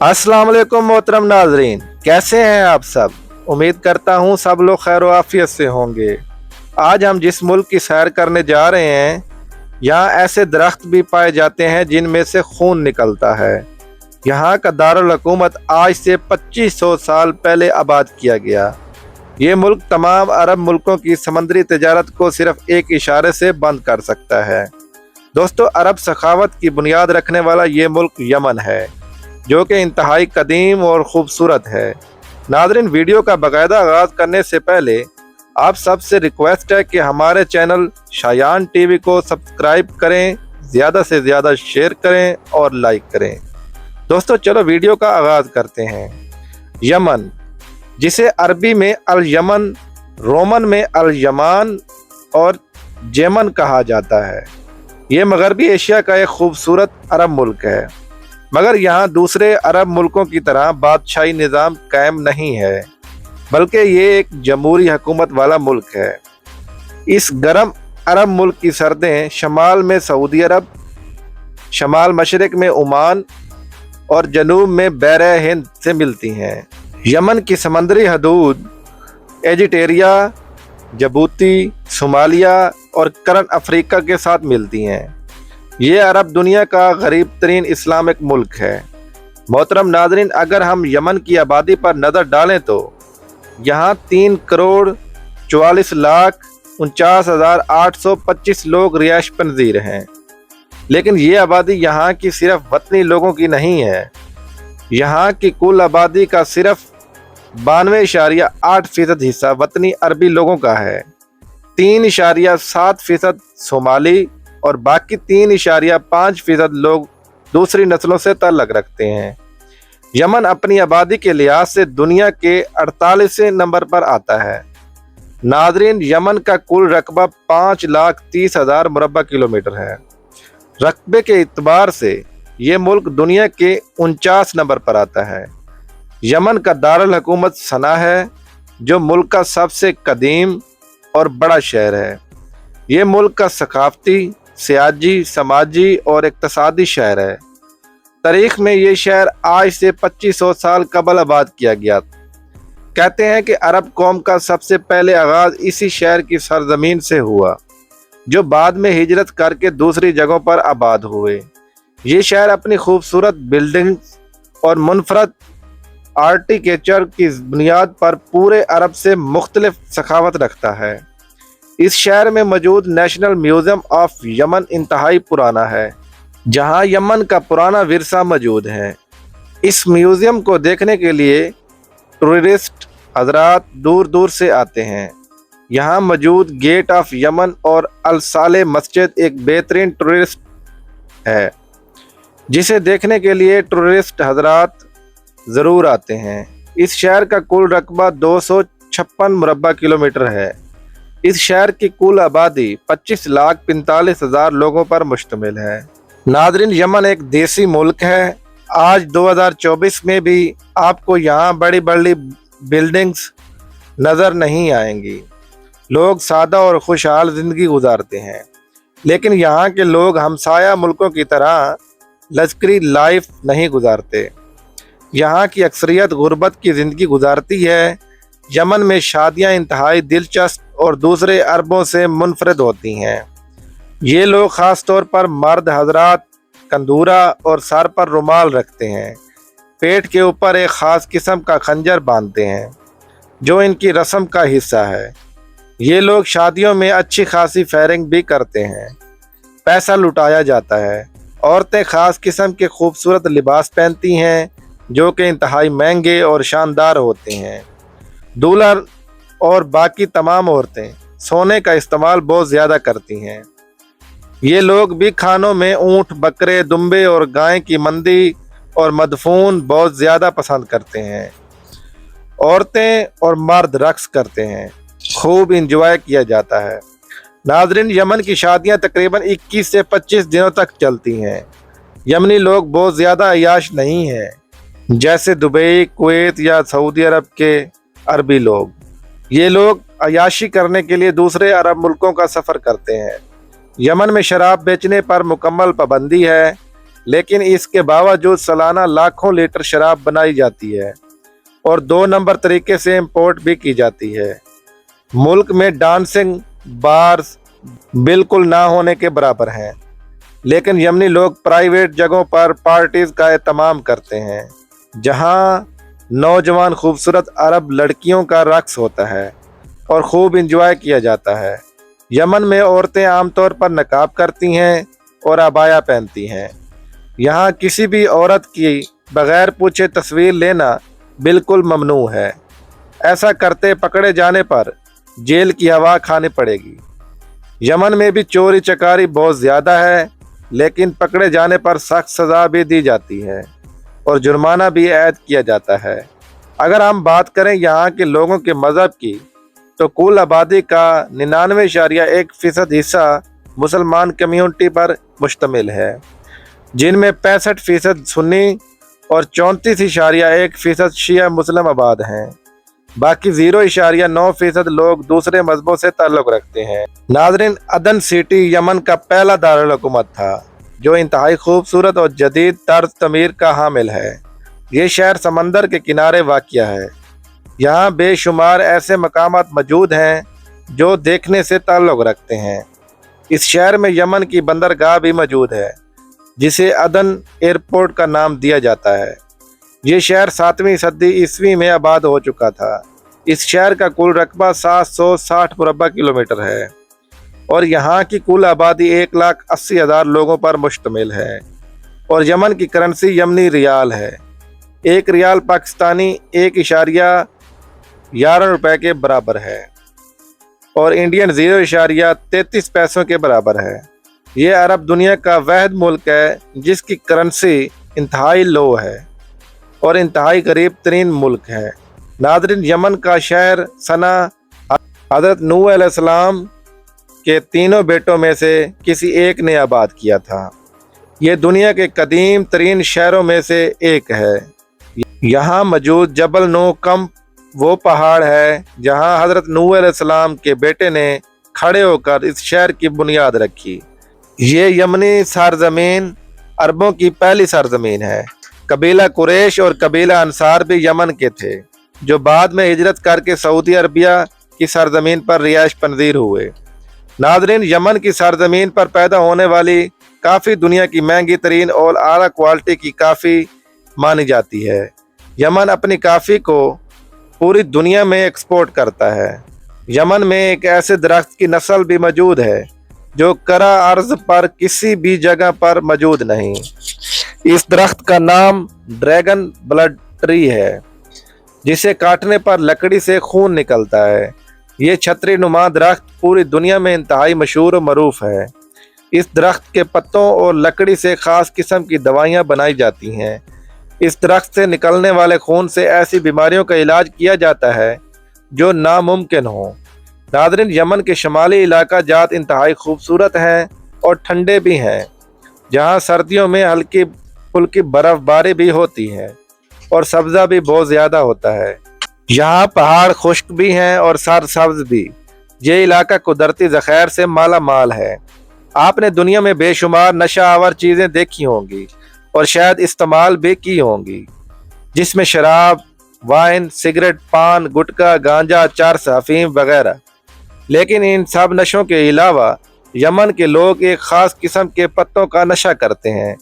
अस्सलाम वालेकुम मोहतरम नाजरीन, कैसे हैं आप सब। उम्मीद करता हूँ सब लोग खैर आफियत से होंगे। आज हम जिस मुल्क की सैर करने जा रहे हैं, यहाँ ऐसे दरख्त भी पाए जाते हैं जिनमें से खून निकलता है। यहाँ का दारुल हुकूमत आज से 2500 साल पहले आबाद किया गया। ये मुल्क तमाम अरब मुल्कों की समंदरी तिजारत को सिर्फ एक इशारे से बंद कर सकता है। दोस्तों, अरब सखावत की बुनियाद रखने वाला ये मुल्क यमन है, जो कि इंतहाई कदीम और ख़ूबसूरत है। नाज़रीन, वीडियो का बाकायदा आगाज़ करने से पहले आप सबसे रिक्वेस्ट है कि हमारे चैनल शायान टीवी को सब्सक्राइब करें, ज़्यादा से ज़्यादा शेयर करें और लाइक करें। दोस्तों, चलो वीडियो का आगाज़ करते हैं। यमन, जिसे अरबी में अल यमन, रोमन में अल यमान और जेमन कहा जाता है, ये मगरबी एशिया का एक खूबसूरत अरब मुल्क है। मगर यहाँ दूसरे अरब मुल्कों की तरह बादशाही निज़ाम कायम नहीं है, बल्कि ये एक जमहूरी हुकूमत वाला मुल्क है। इस गर्म अरब मुल्क की सरहदें शमाल में सऊदी अरब, शमाल मशरिक में ओमान और जनूब में बैर हिंद से मिलती हैं। यमन की समंदरी हदूद एजिटेरिया, जबूती, सोमालिया और करन अफ्रीका के साथ मिलती हैं। ये अरब दुनिया का गरीब तरीन इस्लामिक मुल्क है। मोहतरम नाज़रीन, अगर हम यमन की आबादी पर नज़र डालें तो यहाँ 3,44,49,825 लोग रिहाइश पन्जीर हैं। लेकिन ये आबादी यहाँ की सिर्फ वतनी लोगों की नहीं है। यहाँ की कुल आबादी का सिर्फ 92.8% हिस्सा वतनी अरबी लोगों का है, 3.7% सोमाली और बाकी 3.5% लोग दूसरी नस्लों से ताल्लुक़ रखते हैं। यमन अपनी आबादी के लिहाज से दुनिया के 48वें नंबर पर आता है। नाज़रीन, यमन का कुल रकबा 5,30,000 मुरब्बा किलोमीटर है। रकबे के इतबार से ये मुल्क दुनिया के 49 नंबर पर आता है। यमन का दारुल हुकूमत सना है, जो मुल्क का सबसे कदीम और बड़ा शहर है। ये मुल्क का सकाफती, सियासी, समाजी और इक़्तिसादी शहर है। तारीख़ में ये शहर आज से 2500 साल कबल आबाद किया गया। कहते हैं कि अरब कौम का सबसे पहले आगाज़ इसी शहर की सरजमीन से हुआ, जो बाद में हिजरत करके दूसरी जगहों पर आबाद हुए। ये शहर अपनी खूबसूरत बिल्डिंग्स और मुनफरद आर्किटेक्चर की बुनियाद पर पूरे अरब से मुख्तलिफ सखावत रखता है। इस शहर में मौजूद नेशनल म्यूज़ियम ऑफ यमन इंतहाई पुराना है, जहां यमन का पुराना विरसा मौजूद है। इस म्यूज़ियम को देखने के लिए टूरिस्ट हजरात दूर दूर से आते हैं। यहाँ मौजूद गेट ऑफ यमन और अल साले मस्जिद एक बेहतरीन टूरिस्ट है, जिसे देखने के लिए टूरिस्ट हजरात ज़रूर आते हैं। इस शहर का कुल रकबा 256 मुरब्बा किलोमीटर है। इस शहर की कुल आबादी 25,45,000 लोगों पर मुश्तमिल है। नाज़रीन, यमन एक देसी मुल्क है। आज 2024 में भी आपको यहाँ बड़ी बड़ी बिल्डिंग्स नज़र नहीं आएंगी। लोग सादा और खुशहाल ज़िंदगी गुजारते हैं, लेकिन यहाँ के लोग हमसाया मुल्कों की तरह लश्करी लाइफ नहीं गुजारते। यहाँ की अक्सरियत गुर्बत की ज़िंदगी गुजारती है। यमन में शादियाँ इंतहाई दिलचस्प और दूसरे अरबों से मुनफरद होती हैं। ये लोग ख़ास तौर पर मर्द हजरात कंदूरा और सर पर रुमाल रखते हैं। पेट के ऊपर एक ख़ास किस्म का खंजर बांधते हैं, जो इनकी रस्म का हिस्सा है। ये लोग शादियों में अच्छी खासी फायरिंग भी करते हैं। पैसा लुटाया जाता है। औरतें ख़ास किस्म के खूबसूरत लिबास पहनती हैं, जो कि इंतहाई महंगे और शानदार होते हैं। दूल्हा और बाकी तमाम औरतें सोने का इस्तेमाल बहुत ज़्यादा करती हैं। ये लोग भी खानों में ऊँट, बकरे, दुम्बे और गाय की मंदी और मदफून बहुत ज़्यादा पसंद करते हैं। औरतें और मर्द रक्स करते हैं। खूब इंजॉय किया जाता है। नाज़रीन, यमन की शादियां तकरीबन 21 से 25 दिनों तक चलती हैं। यमनी लोग बहुत ज़्यादा अयाश नहीं हैं, जैसे दुबई, कुवैत या सऊदी अरब के अरबी लोग। ये लोग अयाशी करने के लिए दूसरे अरब मुल्कों का सफ़र करते हैं। यमन में शराब बेचने पर मुकम्मल पाबंदी है। लेकिन इसके बावजूद सालाना लाखों लीटर शराब बनाई जाती है और 2 नंबर तरीके से इंपोर्ट भी की जाती है। मुल्क में डांसिंग बार्स बिल्कुल ना होने के बराबर हैं, लेकिन यमनी लोग प्राइवेट जगहों पर पार्टीज का एहतमाम करते हैं, जहां नौजवान खूबसूरत अरब लड़कियों का रक्स होता है और खूब इंजॉय किया जाता है। यमन में औरतें आमतौर पर नकाब करती हैं और अबाया पहनती हैं। यहाँ किसी भी औरत की बगैर पूछे तस्वीर लेना बिल्कुल ममनू है। ऐसा करते पकड़े जाने पर जेल की हवा खानी पड़ेगी। यमन में भी चोरी चकारी बहुत ज़्यादा है, लेकिन पकड़े जाने पर सख्त सज़ा भी दी जाती है और जुर्माना भी ऐद किया जाता है। अगर हम बात करें यहाँ के लोगों के मज़हब की, तो कुल आबादी का 99.1% हिस्सा मुसलमान कम्यूनिटी पर मुश्तमिल है, जिनमें 65% सुन्नी और 34.1% शिया मुस्लिम आबाद हैं। बाकी 0.9% लोग दूसरे मजहबों से ताल्लुक़ रखते हैं। नाज़रीन, अदन सिटी यमन का पहला दारुल हुकूमत था, जो इंतहाई खूबसूरत और जदीद तर्ज तमीर का हामिल है। ये शहर समंदर के किनारे वाक़िया है। यहाँ बेशुमार ऐसे मकामात मौजूद हैं जो देखने से ताल्लुक़ रखते हैं। इस शहर में यमन की बंदरगाह भी मौजूद है, जिसे अदन एयरपोर्ट का नाम दिया जाता है। ये शहर 7वीं सदी ईस्वी में आबाद हो चुका था। इस शहर का कुल रकबा 760 मुरबा किलोमीटर है और यहाँ की कुल आबादी 1,80,000 लोगों पर मुश्तमिल है। और यमन की करेंसी यमनी रियाल है। 1 रियाल पाकिस्तानी 1.11 रुपए के बराबर है और इंडियन 0.33 पैसों के बराबर है। ये अरब दुनिया का वहद मुल्क है जिसकी करेंसी इंतहाई लो है और इंतहाई गरीब तरीन मुल्क है। नाज़रीन, यमन का शहर सना हज़रत नूह अलैहिस्सलाम के 3 बेटों में से किसी एक ने आबाद किया था। ये दुनिया के कदीम तरीन शहरों में से एक है। यहाँ मौजूद जबल नूह कम्प वो पहाड़ है जहाँ हज़रत नूह अलैहिस्सलाम के बेटे ने खड़े होकर इस शहर की बुनियाद रखी। ये यमनी सरजमीन अरबों की पहली सरजमीन है। कबीला कुरैश और कबीला अंसार भी यमन के थे, जो बाद में हिजरत करके सऊदी अरबिया की सरजमीन पर रिहाइश पन्जीर हुए। नाज़रीन, यमन की सरजमीन पर पैदा होने वाली काफ़ी दुनिया की महंगी तरीन और आला क्वालिटी की काफ़ी मानी जाती है। यमन अपनी काफ़ी को पूरी दुनिया में एक्सपोर्ट करता है। यमन में एक ऐसे दरख्त की नस्ल भी मौजूद है जो करा अर्ज पर किसी भी जगह पर मौजूद नहीं। इस दरख्त का नाम ड्रैगन ब्लड ट्री है, जिसे काटने पर लकड़ी से खून निकलता है। ये छतरी नुमा दरख्त पूरी दुनिया में इंतहाई मशहूर और मरूफ है। इस दरख्त के पत्तों और लकड़ी से ख़ास किस्म की दवाइयाँ बनाई जाती हैं। इस दरख्त से निकलने वाले खून से ऐसी बीमारियों का इलाज किया जाता है जो नामुमकिन हो। नाज़रीन, यमन के शमाली इलाका जात इंतहाई खूबसूरत हैं और ठंडे भी हैं, जहाँ सर्दियों में हल्की फुल्की बर्फ़बारी भी होती है और सब्ज़ा भी बहुत ज़्यादा होता है। यहाँ पहाड़ खुश्क भी हैं और सरसब्ज भी। ये इलाका कुदरती ज़ख़ायर से माला माल है। आपने दुनिया में बेशुमार नशा आवर चीज़ें देखी होंगी और शायद इस्तेमाल भी की होंगी, जिसमें शराब, वाइन, सिगरेट, पान, गुटखा, गांजा, चरस, अफीम वगैरह। लेकिन इन सब नशों के अलावा यमन के लोग एक ख़ास किस्म के पत्तों का नशा करते हैं,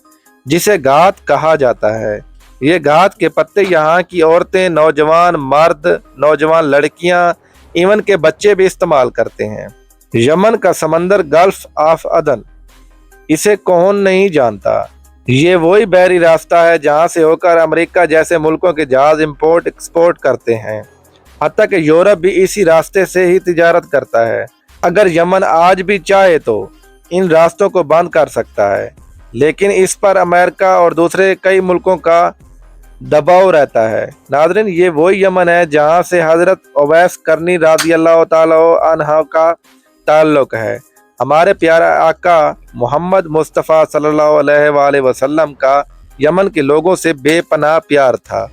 जिसे घात कहा जाता है। ये घात के पत्ते यहाँ की औरतें, नौजवान मर्द, नौजवान लड़कियाँ, इवन के बच्चे भी इस्तेमाल करते हैं। यमन का समंदर गल्फ ऑफ अदन, इसे कौन नहीं जानता। ये वही बहरी रास्ता है जहाँ से होकर अमेरिका जैसे मुल्कों के जहाज इंपोर्ट एक्सपोर्ट करते हैं। हत्ता कि यूरोप भी इसी रास्ते से ही तिजारत करता है। अगर यमन आज भी चाहे तो इन रास्तों को बंद कर सकता है, लेकिन इस पर अमेरिका और दूसरे कई मुल्कों का दबाव रहता है। नाज़रीन, ये वही यमन है जहाँ से हज़रत उवैस करनी रज़ी अल्लाह तआला अन्हु का ताल्लुक़ है। हमारे प्यारे आका मोहम्मद मुस्तफ़ा सल्लल्लाहु अलैहि वसल्लम का यमन के लोगों से बेपनाह प्यार था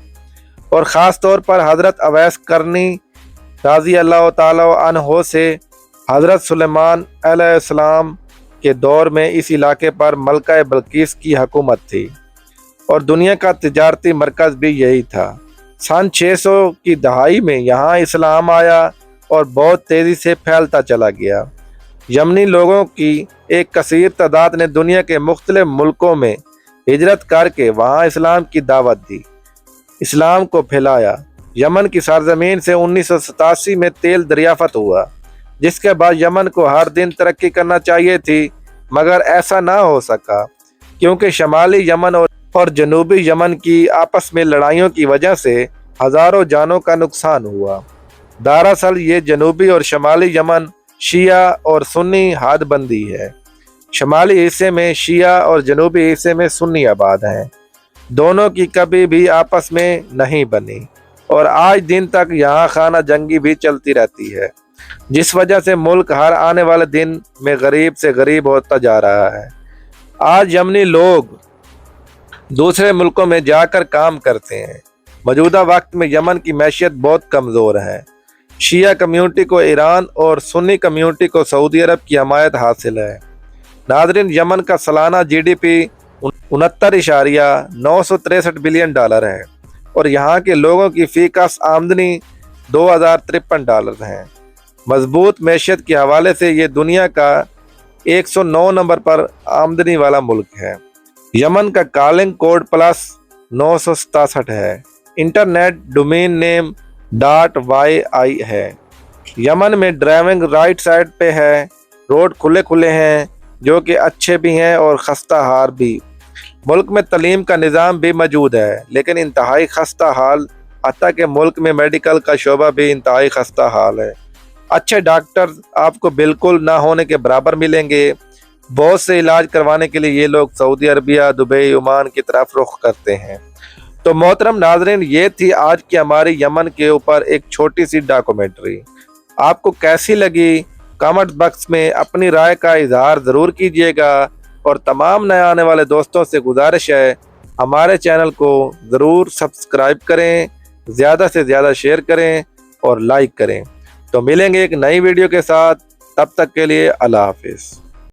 और ख़ास तौर पर हज़रत उवैस करनी रज़ी अल्लाह तआला अन्हु से हज़रत सुलेमान अलैहिस्सलाम के दौर में इस इलाके पर मलका बल्कीस की हुकूमत थी और दुनिया का तिजारती मरकज़ भी यही था। सन 600 की दहाई में यहाँ इस्लाम आया और बहुत तेज़ी से फैलता चला गया। यमनी लोगों की एक कसीर तादाद ने दुनिया के मुख्तलिफ मुल्कों में हिजरत करके वहाँ इस्लाम की दावत दी, इस्लाम को फैलाया। यमन की सरजमीन से 1987 में तेल दरियाफ्त हुआ, जिसके बाद यमन को हर दिन तरक्की करना चाहिए थी, मगर ऐसा ना हो सका क्योंकि शमाली यमन और जनूबी यमन की आपस में लड़ाइयों की वजह से हज़ारों जानों का नुकसान हुआ। दरअसल ये जनूबी और शमाली यमन शिया और सुन्नी हदबंदी है। शमाली हिस्से में शिया और जनूबी हिस्से में सुन्नी आबाद हैं। दोनों की कभी भी आपस में नहीं बनी और आज दिन तक यहाँ खाना जंगी भी चलती रहती है, जिस वजह से मुल्क हर आने वाले दिन में गरीब से गरीब होता जा रहा है। आज यमनी लोग दूसरे मुल्कों में जाकर काम करते हैं। मौजूदा वक्त में यमन की मैशियत बहुत कमज़ोर है। शिया कम्यूनिटी को ईरान और सुन्नी कम्यूनिटी को सऊदी अरब की हमायत हासिल है। नाज़रीन, यमन का सालाना GDP 69.963 बिलियन डॉलर है और यहाँ के लोगों की फ़ीकस आमदनी $2053 है। मजबूत मैशियत के हवाले से ये दुनिया का 109 नंबर पर आमदनी वाला मुल्क है। यमन का कॉलिंग कोड +967 है। इंटरनेट डोमेन नेम .yi है। यमन में ड्राइविंग राइट साइड पे है। रोड खुले खुले हैं, जो कि अच्छे भी हैं और खस्ता हाल भी। मुल्क में तालीम का निज़ाम भी मौजूद है, लेकिन इंतहाई खस्ता हाल। हत्ता कि मुल्क में मेडिकल का शोबा भी इंतहाई खस्ता हाल है। अच्छे डॉक्टर आपको बिल्कुल ना होने के बराबर मिलेंगे। बहुत से इलाज करवाने के लिए ये लोग सऊदी अरबिया, दुबई, ओमान की तरफ रुख करते हैं। तो मोहतरम नाज़रीन, ये थी आज की हमारी यमन के ऊपर एक छोटी सी डॉक्यूमेंट्री। आपको कैसी लगी कमेंट बॉक्स में अपनी राय का इजहार ज़रूर कीजिएगा और तमाम नए आने वाले दोस्तों से गुजारिश है हमारे चैनल को ज़रूर सब्सक्राइब करें, ज़्यादा से ज़्यादा शेयर करें और लाइक करें। तो मिलेंगे एक नई वीडियो के साथ, तब तक के लिए अल्लाह हाफिज़।